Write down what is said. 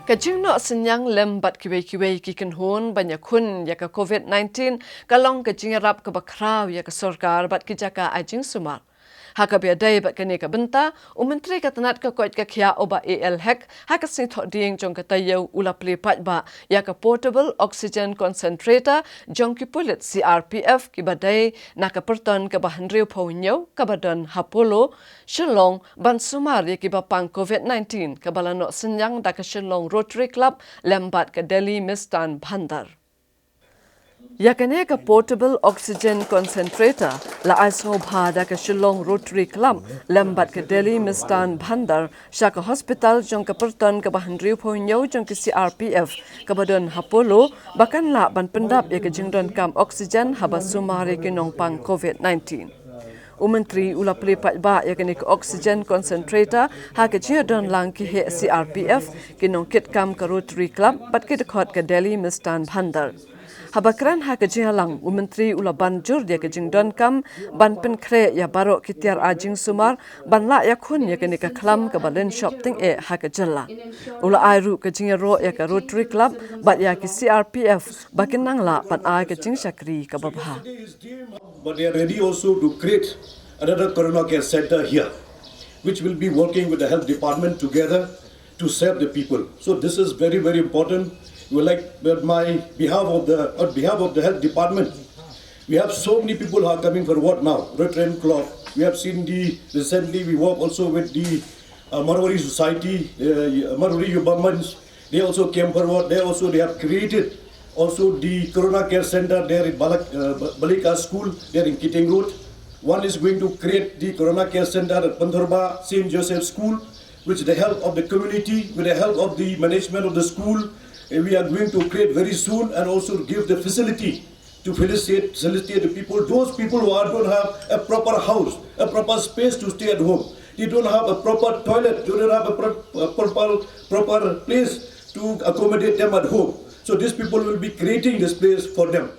Kajing no Synniang lembat kiwei ki hon banyak kun ya ka COVID-19 kalong kajing rap ke bakraw ya ka sorkar bat ki jaka ajing sumar. Haka biadai bat kene ka benta menteri katanat ka koit ka khia oba AL hack haka sing thok ding jong ka tayo ula ple pat ba ya ka portable oxygen concentrator jong ki pulit CRPF ki badai na ka perton ka Bhander phonyo ka badan Hapolo Shillong ban sumar ya ki bapang COVID-19 ka balano Synniang da ka Shillong Rotary Club lembat ka Delhi Mistan Bhander. Yakane ka portable oxygen concentrator la aiso bhada ka Shillong Rotary Club lambat ka Delhi Mistan Bhander sha ka hospital jong ka perton ka Bhander phonyo jong ka CRPF ka badon Hapolo bakan la ban pendap ya ka jingdon kam oxygen haba sumare ki nongpang COVID-19. Menteri ula pelipat ba ya kini oxygen concentrator ha ke don lang ki he CRPF ki nongkit kam ka Rotary Club bat ki dekhot ka Delhi Mistan Bhander. Habakran ha ke lang menteri ula banjur dia ke jingdon kam ban pen kre ya barok ki tiar ajing sumar ban la ya khun ya kini ka klam ka balen shop ting ha ke jella. Ula airu ke jingero ya ka Rotary Club bat ya ki CRPF bakin nang la ban ai ke jing sakri ka babha. But they are ready also to create another Corona Care Center here, which will be working with the health department together to serve the people. So this is very, very important. We like on behalf of the health department. We have so many people who are coming for what now? Rotary Club. We have seen recently we work also with the Marwari Society, Marwari Yubamans. They also came forward. They have created also the Corona Care Center there in Balika School, there in Kitting Road. One is going to create the Corona Care Center at Pandharba St. Joseph School, with the help of the community, with the help of the management of the school. We are going to create very soon and also give the facility to facilitate the people, those people who don't have a proper house, a proper space to stay at home. They don't have a proper toilet, they don't have a proper place to accommodate them at home. So these people will be creating this place for them.